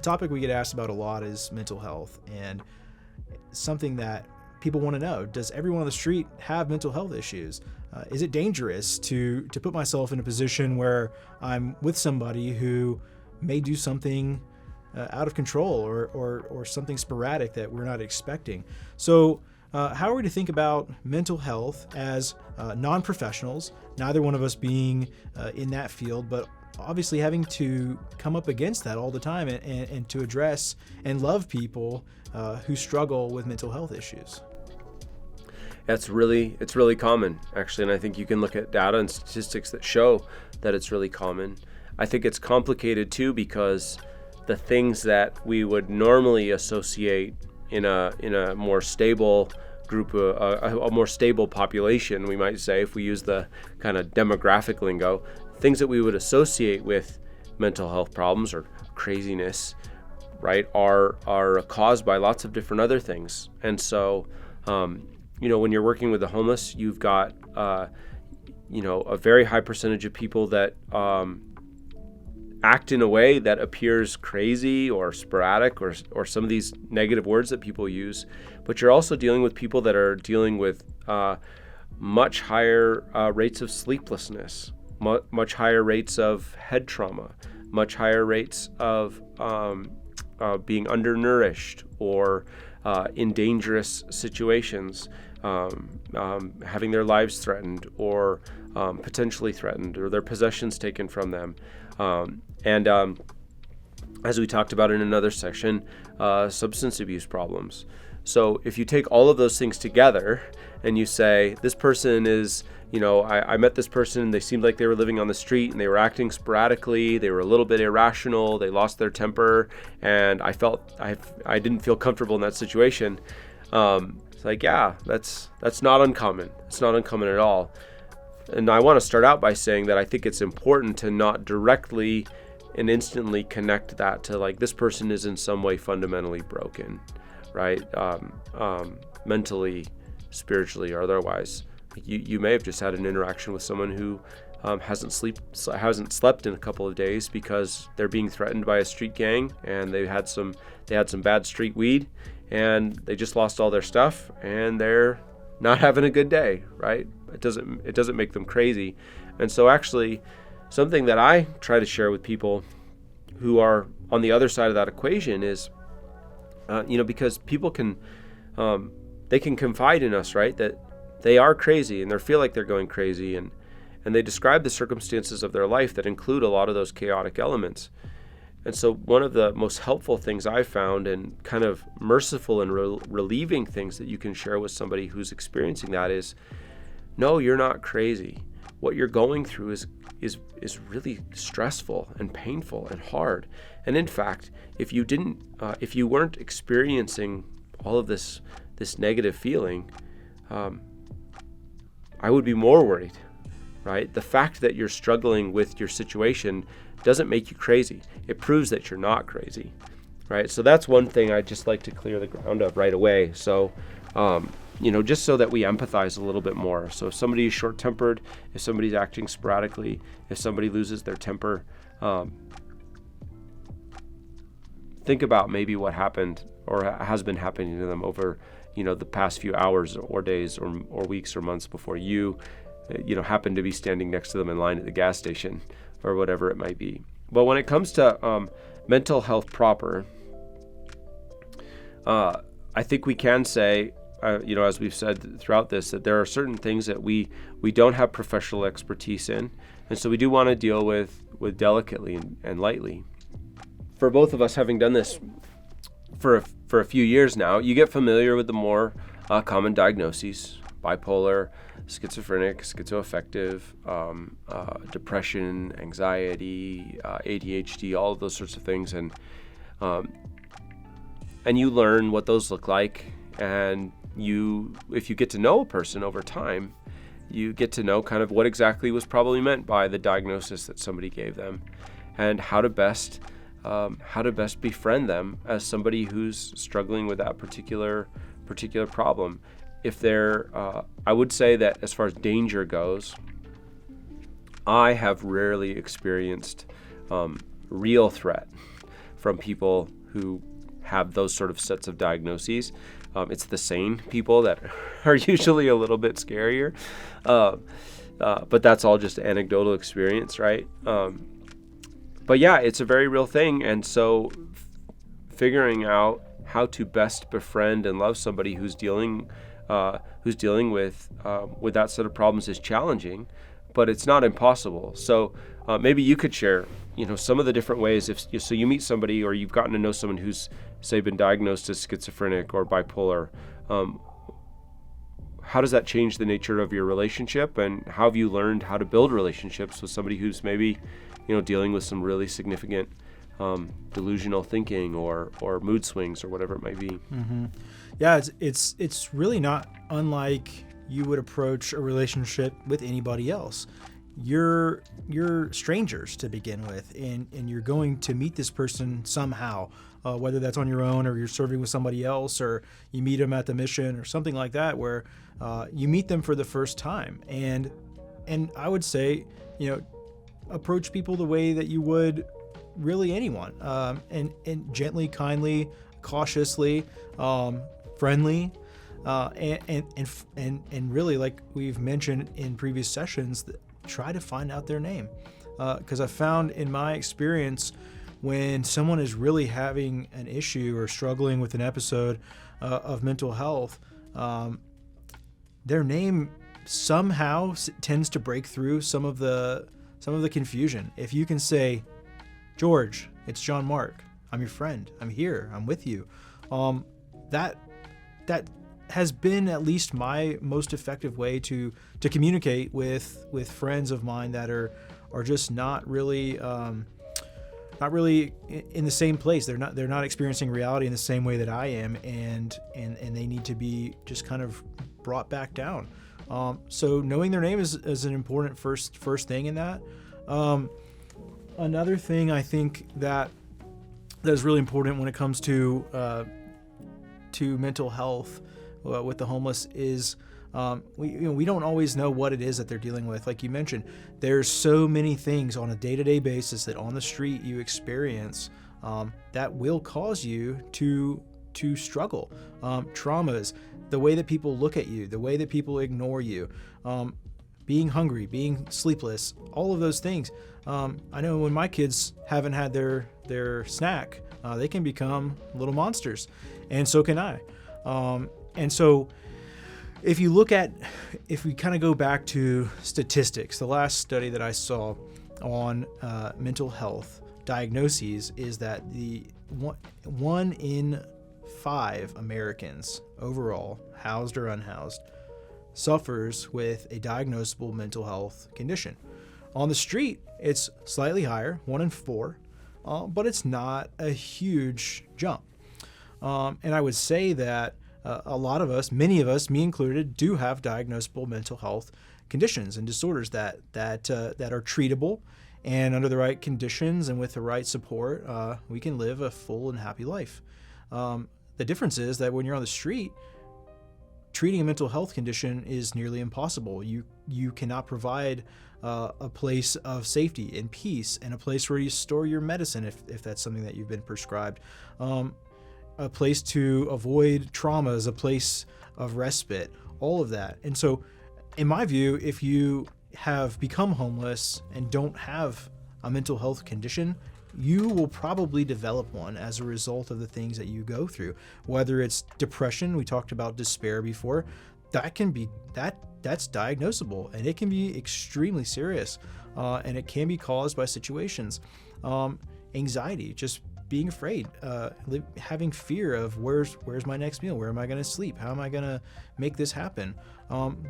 topic we get asked about a lot is mental health, and something that people want to know: does everyone on the street have mental health issues? Is it dangerous to put myself in a position where I'm with somebody who may do something out of control or something sporadic that we're not expecting? So how are we to think about mental health as non-professionals, neither one of us being in that field, but obviously having to come up against that all the time and to address and love people who struggle with mental health issues? It's really common, actually, and I think you can look at data and statistics that show that it's really common. I think it's complicated too because the things that we would normally associate in a more stable group, a more stable population, we might say, if we use the kind of demographic lingo, things that we would associate with mental health problems or craziness, right, are caused by lots of different other things. And so, when you're working with the homeless, you've got, a very high percentage of people that act in a way that appears crazy or sporadic or some of these negative words that people use. But you're also dealing with people that are dealing with much higher rates of sleeplessness, much higher rates of head trauma, much higher rates of being undernourished or in dangerous situations, having their lives threatened or potentially threatened, or their possessions taken from them. And as we talked about in another section, substance abuse problems. So if you take all of those things together and you say, this person is, I met this person, they seemed like they were living on the street and they were acting sporadically, they were a little bit irrational, they lost their temper, and I didn't feel comfortable in that situation. It's like, yeah, that's not uncommon. It's not uncommon at all. And I want to start out by saying that I think it's important to not directly and instantly connect that to like this person is in some way fundamentally broken, right? Mentally, spiritually, or otherwise. You may have just had an interaction with someone who hasn't slept in a couple of days because they're being threatened by a street gang, and they had some bad street weed, and they just lost all their stuff, and they're not having a good day, right? It doesn't make them crazy. And so actually, something that I try to share with people who are on the other side of that equation is, because people can, they can confide in us, right? That they are crazy and they feel like they're going crazy, and they describe the circumstances of their life that include a lot of those chaotic elements. And so one of the most helpful things I've found, and kind of merciful and relieving things that you can share with somebody who's experiencing that is, no, you're not crazy. What you're going through is really stressful and painful and hard. And in fact, if you weren't experiencing all of this negative feeling, I would be more worried, right? The fact that you're struggling with your situation doesn't make you crazy. It proves that you're not crazy, right? So that's one thing I'd just like to clear the ground of right away. So, just so that we empathize a little bit more. So if somebody is short-tempered, if somebody's acting sporadically, if somebody loses their temper, think about maybe what happened or has been happening to them over, the past few hours or days or weeks or months before you happen to be standing next to them in line at the gas station or whatever it might be. But when it comes to mental health proper, I think we can say, as we've said throughout this, that there are certain things that we don't have professional expertise in, and so we do want to deal with delicately and lightly. For both of us, having done this for a few years now, you get familiar with the more common diagnoses: bipolar, schizophrenic, schizoaffective, depression, anxiety, ADHD, all of those sorts of things, and you learn what those look like. And if you get to know a person over time, you get to know kind of what exactly was probably meant by the diagnosis that somebody gave them, and how to best befriend them as somebody who's struggling with that particular problem. If they're, I would say that as far as danger goes, I have rarely experienced real threat from people who have those sort of sets of diagnoses. It's the sane people that are usually a little bit scarier. But that's all just anecdotal experience, right? But yeah, it's a very real thing. And so figuring out how to best befriend and love somebody who's dealing with that set of problems is challenging, but it's not impossible. So maybe you could share, some of the different ways. So you meet somebody, or you've gotten to know someone who's, say, been diagnosed as schizophrenic or bipolar. How does that change the nature of your relationship, and how have you learned how to build relationships with somebody who's maybe, dealing with some really significant delusional thinking or mood swings or whatever it might be? Mm-hmm. Yeah, it's really not unlike you would approach a relationship with anybody else. You're strangers to begin with, and you're going to meet this person somehow, whether that's on your own or you're serving with somebody else, or you meet them at the mission or something like that, where you meet them for the first time. And I would say, approach people the way that you would really anyone, and gently, kindly, cautiously, friendly, and really, like we've mentioned in previous sessions, try to find out their name, because I found in my experience, when someone is really having an issue or struggling with an episode of mental health, their name somehow tends to break through some of the confusion. If you can say, George, it's John Mark, I'm your friend, I'm here, I'm with you, that has been at least my most effective way to communicate with friends of mine that are just not really in the same place. They're not experiencing reality in the same way that I am, and they need to be just kind of brought back down. So knowing their name is an important first thing in that. Another thing I think that is really important when it comes to mental health with the homeless is we don't always know what it is that they're dealing with. Like you mentioned, there's so many things on a day-to-day basis that on the street you experience that will cause you to struggle. Traumas, the way that people look at you, the way that people ignore you, being hungry, being sleepless, all of those things. I know when my kids haven't had their snack, they can become little monsters, and so can I. And so if we kind of go back to statistics, the last study that I saw on mental health diagnoses is that the 1 in 5 Americans overall, housed or unhoused, suffers with a diagnosable mental health condition. On the street, it's slightly higher, 1 in 4, but it's not a huge jump. And I would say that a lot of us, many of us, me included, do have diagnosable mental health conditions and disorders that are treatable, and under the right conditions and with the right support, we can live a full and happy life. The difference is that when you're on the street, treating a mental health condition is nearly impossible. You cannot provide a place of safety and peace, and a place where you store your medicine if that's something that you've been prescribed. A place to avoid traumas, a place of respite, all of that. And so, in my view, if you have become homeless and don't have a mental health condition, you will probably develop one as a result of the things that you go through. Whether it's depression, we talked about despair before, that's diagnosable, and it can be extremely serious, and it can be caused by situations. Anxiety, just being afraid, having fear of where's my next meal, where am I going to sleep, how am I going to make this happen.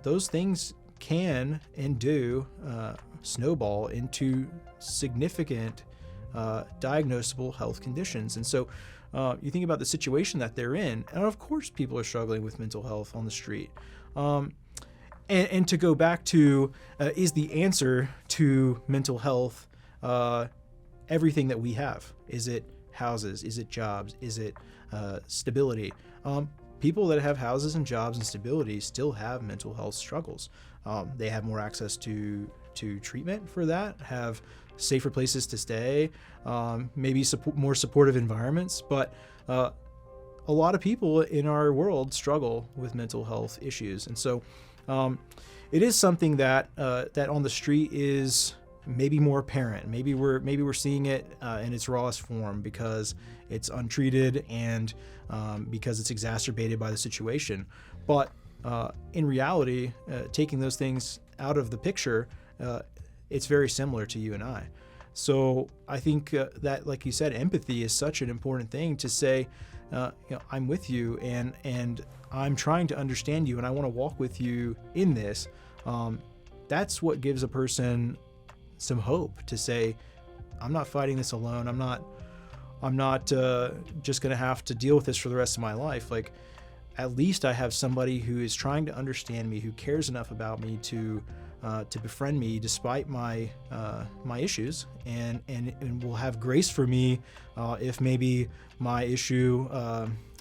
Those things can and do snowball into significant diagnosable health conditions. And so you think about the situation that they're in, and of course people are struggling with mental health on the street. And to go back to, is the answer to mental health everything that we have? Is it houses? Is it jobs? Is it stability? People that have houses and jobs and stability still have mental health struggles. They have more access to treatment for that, have safer places to stay, maybe more supportive environments. But a lot of people in our world struggle with mental health issues. And so it is something that that on the street is maybe more apparent. Maybe we're seeing it in its rawest form because it's untreated and because it's exacerbated by the situation. But in reality, taking those things out of the picture, it's very similar to you and I. So I think that, like you said, empathy is such an important thing to say, I'm with you and I'm trying to understand you and I want to walk with you in this. That's what gives a person some hope to say, I'm not fighting this alone. I'm not just going to have to deal with this for the rest of my life. Like, at least I have somebody who is trying to understand me, who cares enough about me to befriend me despite my issues, and will have grace for me if maybe my issue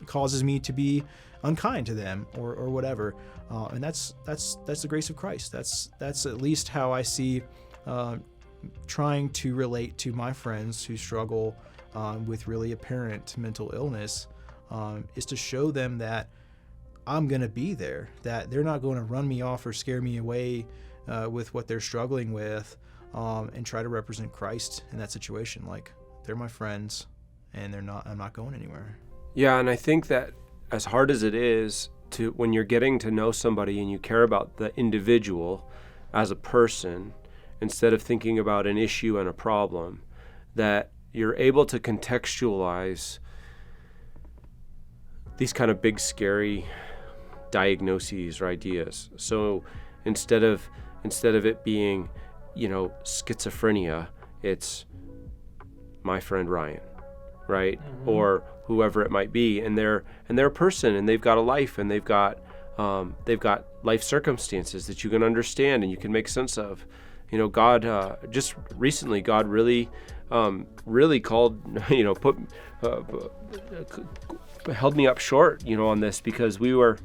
causes me to be unkind to them or whatever. And that's the grace of Christ. That's at least how I see trying to relate to my friends who struggle with really apparent mental illness, is to show them that I'm going to be there, that they're not going to run me off or scare me away with what they're struggling with, and try to represent Christ in that situation. Like, they're my friends and I'm not going anywhere. Yeah. And I think that as hard as it is to, when you're getting to know somebody and you care about the individual as a person, instead of thinking about an issue and a problem, that you're able to contextualize these kind of big, scary diagnoses or ideas. So instead of it being, schizophrenia, it's my friend Ryan, right? Mm-hmm. Or whoever it might be, and they're a person, and they've got a life, and they've got life circumstances that you can understand and you can make sense of. God just recently, God really called, held me up short, on this, because we were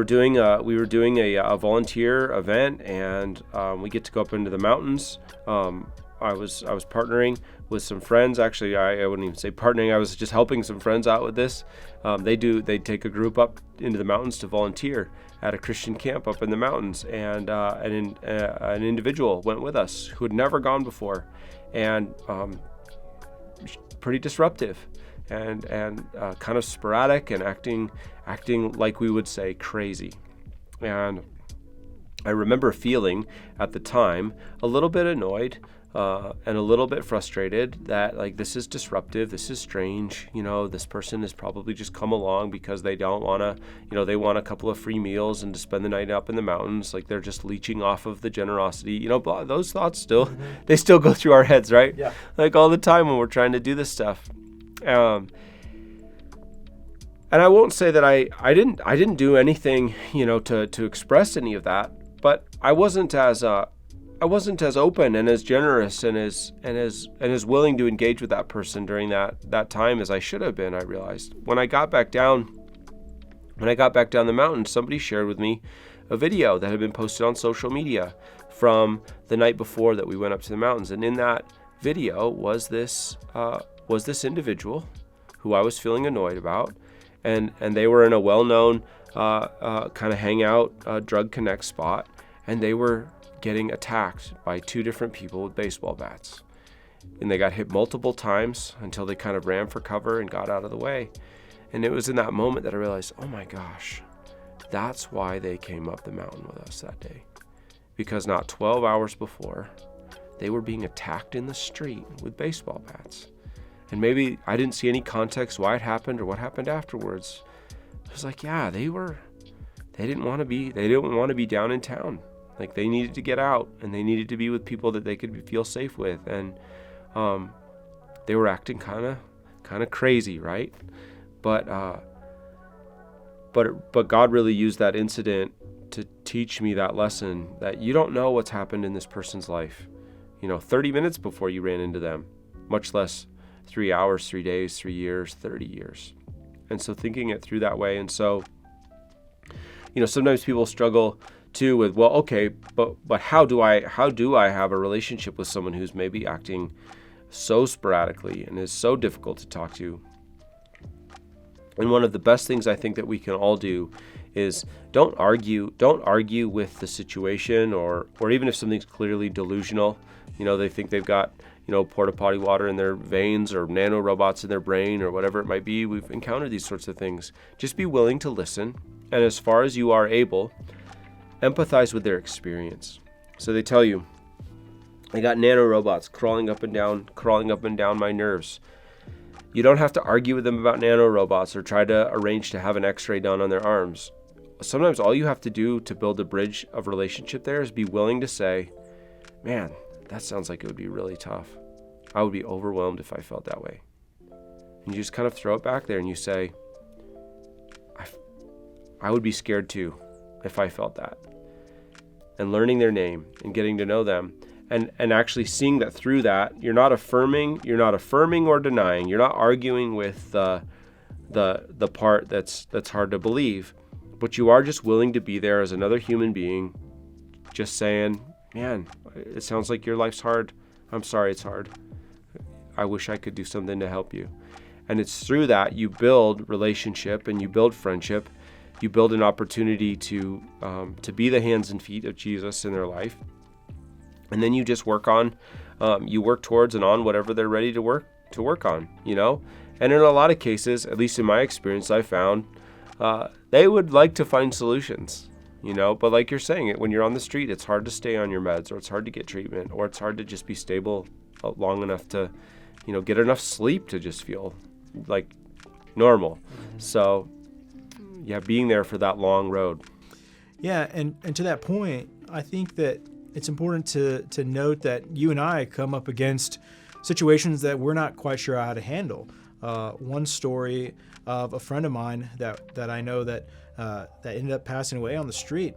doing a volunteer event, and we get to go up into the mountains. I was partnering with some friends. Actually, I wouldn't even say partnering. I was just helping some friends out with this. They take a group up into the mountains to volunteer at a Christian camp up in the mountains, and an individual went with us who had never gone before, and pretty disruptive, and kind of sporadic, and acting like we would say crazy. And I remember feeling at the time a little bit annoyed and a little bit frustrated that, like, this is disruptive, this is strange, this person has probably just come along because they don't want to, they want a couple of free meals and to spend the night up in the mountains, like they're just leeching off of the generosity, those thoughts still, they still go through our heads, right? Yeah. Like all the time when we're trying to do this stuff. And I won't say that I didn't do anything, to express any of that, but I wasn't as open and as generous and as willing to engage with that person during that time as I should have been. I realized when I got back down the mountain, somebody shared with me a video that had been posted on social media from the night before that we went up to the mountains, and in that video was this individual who I was feeling annoyed about, and they were in a well-known kind of hangout drug connect spot, and they were getting attacked by two different people with baseball bats, and they got hit multiple times until they kind of ran for cover and got out of the way. And it was in that moment that I realized, oh my gosh, that's why they came up the mountain with us that day, because not 12 hours before they were being attacked in the street with baseball bats. And maybe I didn't see any context why it happened or what happened afterwards. I was like, yeah, they didn't want to be down in town. Like, they needed to get out, and they needed to be with people that they could feel safe with, and they were acting kind of crazy, right? But God really used that incident to teach me that lesson, that you don't know what's happened in this person's life, 30 minutes before you ran into them, much less 3 hours, 3 days, 3 years, 30 years. And so thinking it through that way. And so, sometimes people struggle too with, well, okay, but how do I have a relationship with someone who's maybe acting so sporadically and is so difficult to talk to? And one of the best things I think that we can all do is don't argue with the situation, or even if something's clearly delusional, they think they've got, porta potty water in their veins or nanorobots in their brain or whatever it might be. We've encountered these sorts of things. Just be willing to listen, and as far as you are able, empathize with their experience. So they tell you, I got nanorobots crawling up and down my nerves. You don't have to argue with them about nanorobots or try to arrange to have an x-ray done on their arms. Sometimes all you have to do to build a bridge of relationship there is be willing to say, man, that sounds like it would be really tough. I would be overwhelmed if I felt that way. And you just kind of throw it back there and you say, I would be scared too if I felt that. And learning their name and getting to know them, and actually seeing that through that, you're not affirming or denying. You're not arguing with the part that's hard to believe, but you are just willing to be there as another human being, just saying, man, it sounds like your life's hard. I'm sorry it's hard. I wish I could do something to help you. And it's through that you build relationship and you build friendship. You build an opportunity to be the hands and feet of Jesus in their life. And then you just work towards and on whatever they're ready to work on, And in a lot of cases, at least in my experience, I found they would like to find solutions, But like you're saying, when you're on the street, it's hard to stay on your meds, or it's hard to get treatment, or it's hard to just be stable long enough to, get enough sleep to just feel like normal. Mm-hmm. So, yeah, being there for that long road. Yeah, and to that point, I think that it's important to note that you and I come up against situations that we're not quite sure how to handle. One story of a friend of mine that I know that ended up passing away on the street.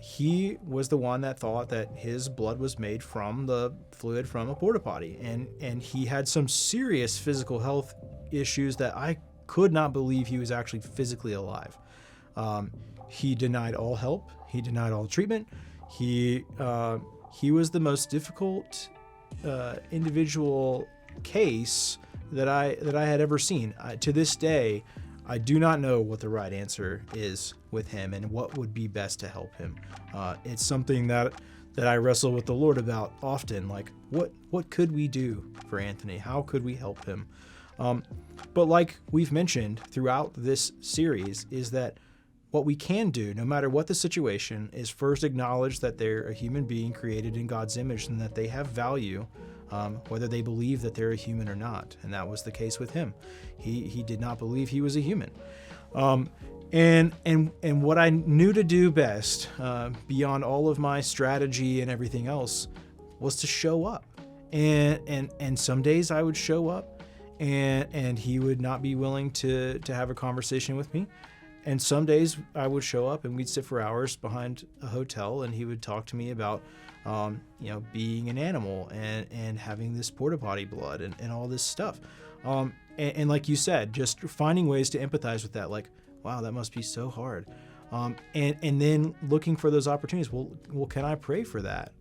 He was the one that thought that his blood was made from the fluid from a porta potty, and he had some serious physical health issues that I could not believe he was actually physically alive. He denied all help. He denied all treatment. He was the most difficult individual case that I had ever seen. To this day, I do not know what the right answer is with him and what would be best to help him. It's something that I wrestle with the Lord about often. Like, what could we do for Anthony? How could we help him? But like we've mentioned throughout this series, is that what we can do, no matter what the situation, is first acknowledge that they're a human being created in God's image and that they have value, whether they believe that they're a human or not. And that was the case with him. He did not believe he was a human. And what I knew to do best, beyond all of my strategy and everything else, was to show up. And some days I would show up and he would not be willing to have a conversation with me. And some days I would show up and we'd sit for hours behind a hotel and he would talk to me about, being an animal and having this porta potty blood and all this stuff. And like you said, just finding ways to empathize with that. Like, wow, that must be so hard. And then looking for those opportunities. Well, can I pray for that?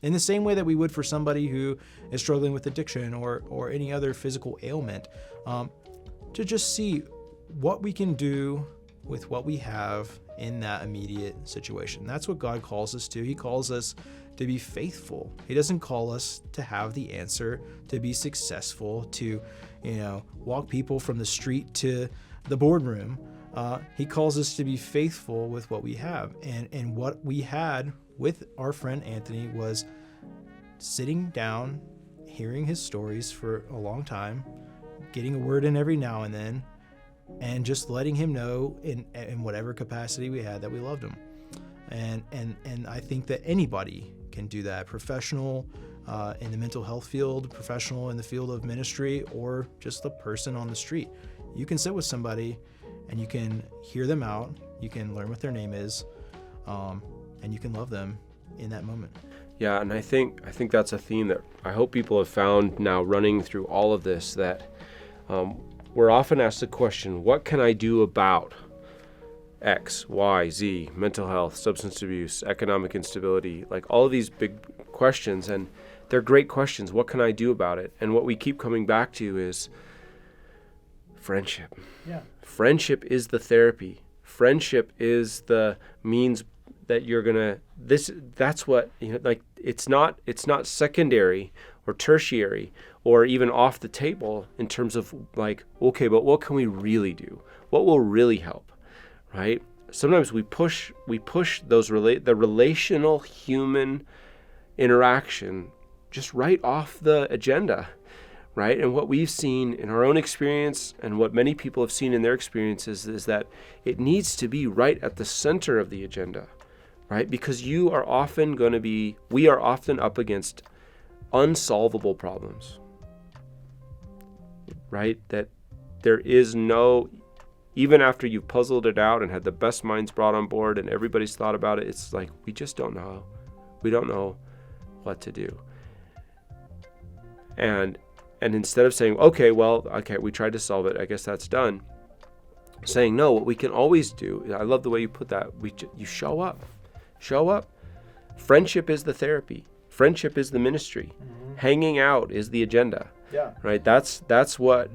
In the same way that we would for somebody who is struggling with addiction or any other physical ailment, to just see what we can do with what we have in that immediate situation. That's what God calls us to. He calls us to be faithful. He doesn't call us to have the answer, to be successful, to, walk people from the street to the boardroom. He calls us to be faithful with what we have. And what we had with our friend Anthony was sitting down, hearing his stories for a long time, getting a word in every now and then, and just letting him know in whatever capacity we had that we loved him. And I think that anybody can do that, professional in the mental health field, professional in the field of ministry, or just a person on the street. You can sit with somebody and you can hear them out, you can learn what their name is, and you can love them in that moment. Yeah, and I think that's a theme that I hope people have found now running through all of this, that we're often asked the question, what can I do about? X, Y, Z, mental health, substance abuse, economic instability, like all of these big questions. And they're great questions. What can I do about it? And what we keep coming back to is friendship. Yeah. Friendship is the therapy. Friendship is the means that you're gonna that's what, like it's not secondary or tertiary or even off the table in terms of like, okay, but what can we really do? What will really help? Right? Sometimes we push the relational human interaction just right off the agenda, right? And what we've seen in our own experience and what many people have seen in their experiences is that it needs to be right at the center of the agenda, right? Because we are often up against unsolvable problems, right? That there is no, even after you've puzzled it out and had the best minds brought on board and everybody's thought about it, it's like, we just don't know. We don't know what to do. And instead of saying, okay, we tried to solve it, I guess that's done. Saying, no, what we can always do, I love the way you put that, you show up. Show up. Friendship is the therapy. Friendship is the ministry. Mm-hmm. Hanging out is the agenda. Yeah. Right? That's what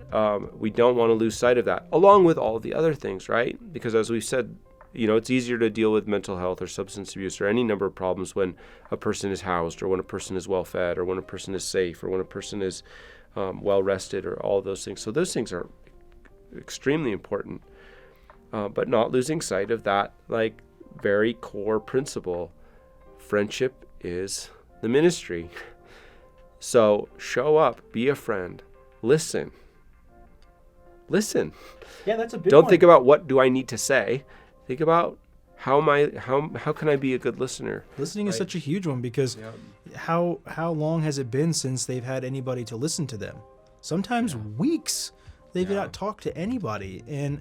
we don't want to lose sight of that, along with all the other things, right? Because as we've said, it's easier to deal with mental health or substance abuse or any number of problems when a person is housed or when a person is well fed or when a person is safe or when a person is well rested or all of those things. So those things are extremely important, but not losing sight of that like very core principle. Friendship is the ministry. So show up, be a friend, listen. Yeah, that's a big Don't one. think about what do I need to say. Think about how can I be a good listener? Listening is such a huge one because how long has it been since they've had anybody to listen to them? Sometimes weeks they've not talked to anybody, and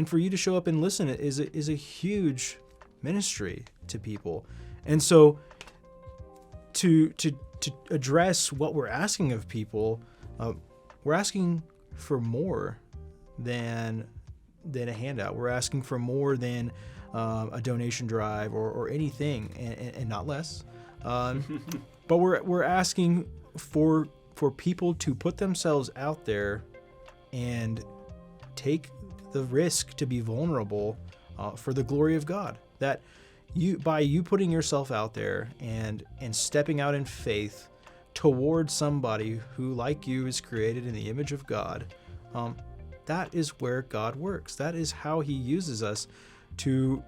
for you to show up and listen is a huge ministry to people. And so to address what we're asking of people, we're asking for more than a handout. We're asking for more than a donation drive or anything, and not less. But we're asking for people to put themselves out there and take the risk to be vulnerable for the glory of God. That by you putting yourself out there and stepping out in faith towards somebody who, like you, is created in the image of God, that is where God works. That is how he uses us to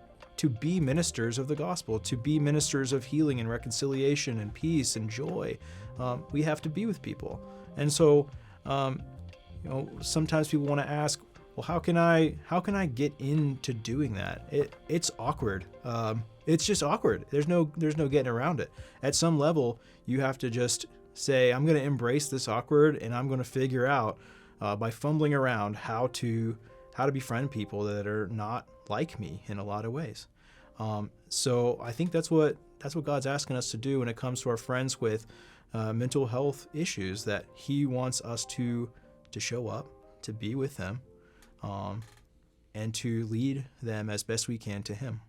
be ministers of the gospel, to be ministers of healing and reconciliation and peace and joy. We have to be with people. And so, sometimes people want to ask, well, how can I get into doing that? It's awkward. It's just awkward. There's no getting around it. At some level, you have to just say, I'm going to embrace this awkward, and I'm going to figure out by fumbling around how to befriend people that are not like me in a lot of ways. So I think that's what God's asking us to do when it comes to our friends with mental health issues, that he wants us to show up, to be with them, and to lead them as best we can to him.